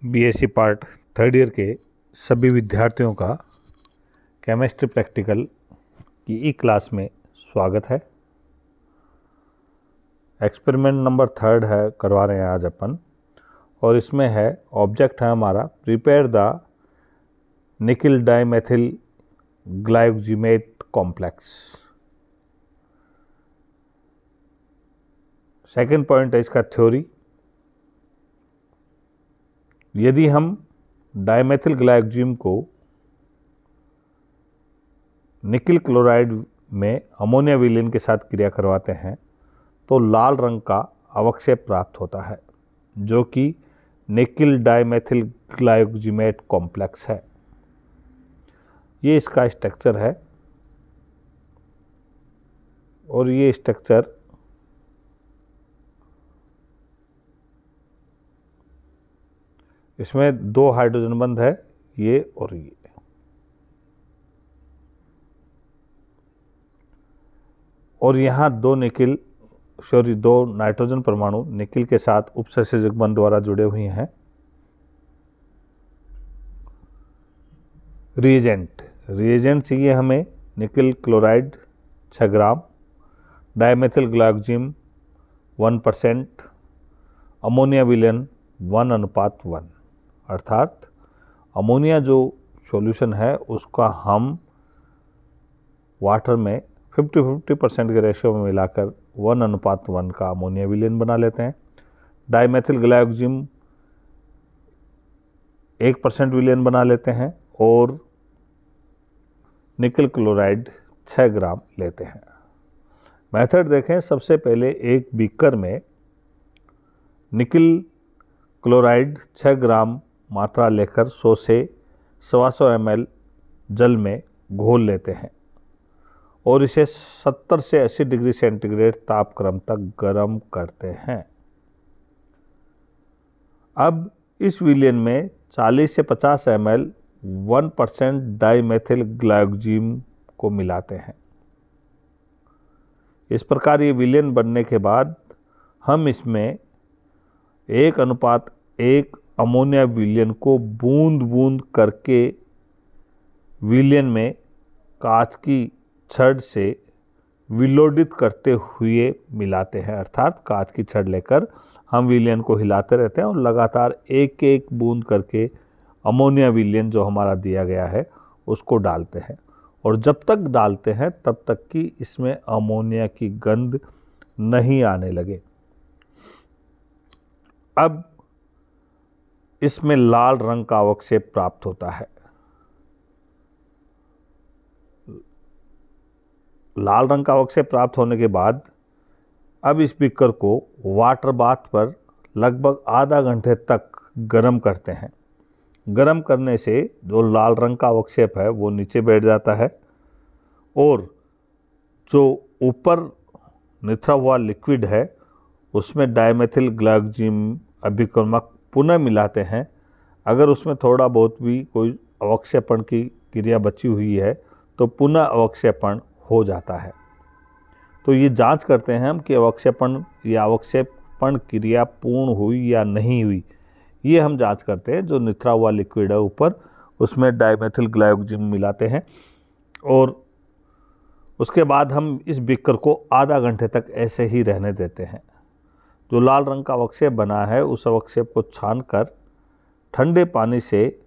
BSc part third year के सभी विद्यार्थियों का केमिस्ट्री प्रैक्टिकल की ई क्लास में स्वागत है। एक्सपेरिमेंट नंबर 3 है, करवा रहे हैं आज अपन, और इसमें है ऑब्जेक्ट है हमारा prepare the nickel dimethyl glyoximate complex. Second point है इसका थ्योरी। यदि हम डाइमेथिल ग्लाइकोजिम को निकिल क्लोराइड में अमोनिया विलेन के साथ क्रिया करवाते हैं तो लाल रंग का अवक्षेप प्राप्त होता है जो कि निकिल डाइमेथिल ग्लाइकोजिमेट कॉम्प्लेक्स है। ये इसका स्ट्रक्चर है और ये स्ट्रक्चर इसमें 2 हाइड्रोजन बंध है, ये और ये। और यहाँ 2 नाइट्रोजन परमाणु निकिल के साथ उपसंयोजक बंध द्वारा जुड़े हुए हैं। रिएजेंट चाहिए हमें निकिल क्लोराइड 6 ग्राम, डाइमेथिल ग्लाइकोजिम 1%, अमोनिया विलेन 1:1, अर्थात अमोनिया जो सॉल्यूशन है उसका हम वाटर में 50-50% के रेशियो में मिलाकर 1:1 का अमोनिया विलेन बना लेते हैं। डाइमेथिल ग्लाइकोजिम 1% विलेन बना लेते हैं और निकिल क्लोराइड 6 ग्राम लेते हैं। मेथड देखें। सबसे पहले एक बीकर में निकिल क्लोराइड 6 ग्राम मात्रा लेकर 100 से 125 ml जल में घोल लेते हैं और इसे 70 से 80 डिग्री सेंटीग्रेड तापक्रम तक गर्म करते हैं। अब इस विलेन में 40 से 50 ml 1% डाइमेथिल ग्लाइकोजिम को मिलाते हैं। इस प्रकार ये विलेन बनने के बाद हम इसमें 1:1 अमोनिया विलेन को बूंद बूंद करके विलेन में कांच की छड़ से विलोडित करते हुए मिलाते हैं, अर्थात कांच की छड़ लेकर हम विलेन को हिलाते रहते हैं और लगातार एक एक बूंद करके अमोनिया विलेन जो हमारा दिया गया है उसको डालते हैं। और जब तक डालते हैं तब तक कि इसमें अमोनिया की गंध नहीं आने लगे। अब इसमें लाल रंग का अवक्षेप प्राप्त होता है। लाल रंग का अवक्षेप प्राप्त होने के बाद अब इस बीकर को वाटर बाथ पर लगभग आधा घंटे तक गर्म करते हैं। गर्म करने से जो लाल रंग का अवक्षेप है वो नीचे बैठ जाता है और जो ऊपर निथरा हुआ लिक्विड है उसमें डाइमेथिल ग्लाइकोजिम अभिक्रमक पुनः मिलाते हैं। अगर उसमें थोड़ा बहुत भी कोई अवक्षेपण की क्रिया बची हुई है तो पुनः अवक्षेपण हो जाता है। तो ये जांच करते हैं हम कि अवक्षेपण क्रिया पूर्ण हुई या नहीं हुई। ये हम जांच करते हैं। जो निथरा हुआ लिक्विड है ऊपर उसमें डाइमेथिल ग्लाइकोजिम मिलाते हैं और उसके बाद हम इस बीकर को आधा घंटे तक ऐसे ही रहने देते हैं। जो लाल रंग का अवक्षेप बना है उस अवक्षेप को छानकर ठंडे पानी से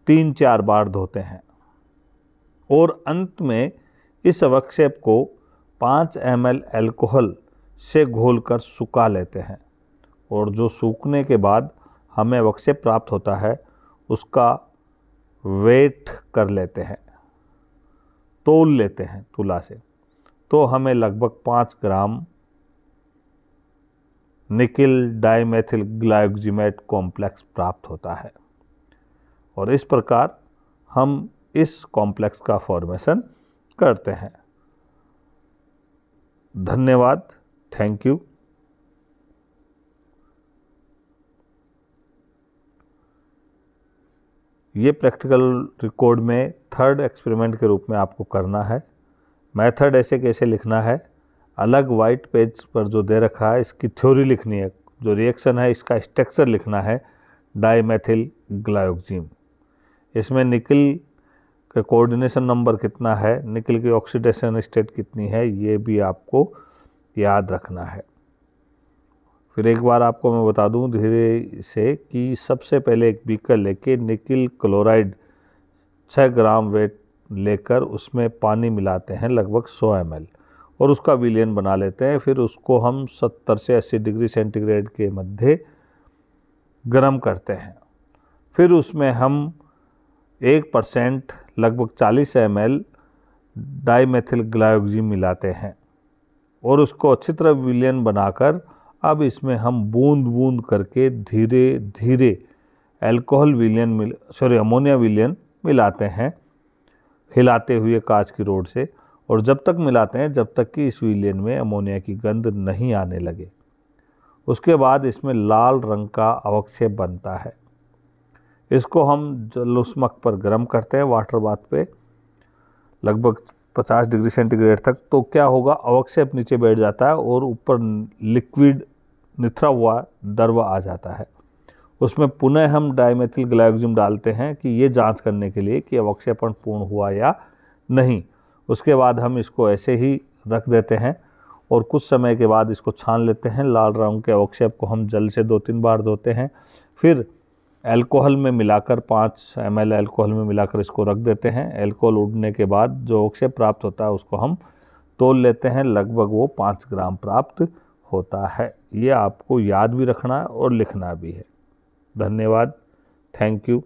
3-4 बार धोते हैं और अंत में इस अवक्षेप को 5 ml अल्कोहल से घोलकर सुखा लेते हैं और जो सूखने के बाद हमें अवक्षेप प्राप्त होता है उसका वेट कर लेते हैं, तोल लेते हैं तुला से, तो हमें लगभग 5 ग्राम निकिल डाइमेथिल ग्लाइकोजिमेट कॉम्प्लेक्स प्राप्त होता है। और इस प्रकार हम इस कॉम्प्लेक्स का फॉर्मेशन करते हैं। धन्यवाद। Thank you. ये प्रैक्टिकल रिकॉर्ड में 3rd एक्सपेरिमेंट के रूप में आपको करना है। मेथड ऐसे कैसे लिखना है, अलग वाइट पेज पर जो दे रखा है इसकी थ्योरी लिखनी है जो रिएक्शन है इसका स्ट्रक्चर लिखना है डाइमेथिल ग्लाइकोजिम। इसमें निकल का कोऑर्डिनेशन नंबर कितना है, निकल की ऑक्सीडेशन स्टेट कितनी है, ये भी आपको याद रखना है। फिर एक बार आपको मैं बता दूं धीरे से कि सबसे पहले एक बीकर लेके निकल क्लोराइड 6 ग्राम वेट लेकर उसमें पानी मिलाते हैं लगभग 100 ml और उसका विलयन बना लेते हैं। फिर उसको हम 70 से 80 डिग्री सेंटीग्रेड के मध्य गर्म करते हैं। फिर उसमें हम 1% लगभग 40 ml डाइमेथिल ग्लाइकोजिम मिलाते हैं और उसको अच्छी तरह विलयन बनाकर अब इसमें हम बूंद बूंद करके धीरे धीरे अमोनिया विलयन मिलाते हैं, हिलाते हुए कांच की रोड से, और जब तक मिलाते हैं जब तक कि इस विलयन में अमोनिया की गंध नहीं आने लगे। उसके बाद इसमें लाल रंग का अवक्षेप बनता है। इसको हम जलोष्मक पर गर्म करते हैं वाटर बाथ पे लगभग 50 डिग्री सेंटीग्रेड तक। तो क्या होगा, अवक्षेप नीचे बैठ जाता है और ऊपर लिक्विड निथरा हुआ द्रव आ जाता है। उसमें पुनः हम डाइमेथिल ग्लाइकोजिम डालते हैं कि ये जांच करने के लिए कि अवक्षेपण पूर्ण हुआ या नहीं। उसके बाद हम इसको ऐसे ही रख देते हैं और कुछ समय के बाद इसको छान लेते हैं। लाल रंग के अवक्षेप को हम जल से 2-3 बार धोते हैं। फिर अल्कोहल में मिलाकर 5 ml अल्कोहल में मिलाकर इसको रख देते हैं। अल्कोहल उड़ने के बाद जो अवक्षेप प्राप्त होता है उसको हम तोल लेते हैं, लगभग वो 5 ग्राम प्राप्त होता है। ये आपको याद भी रखना है और लिखना भी है। धन्यवाद। Thank you.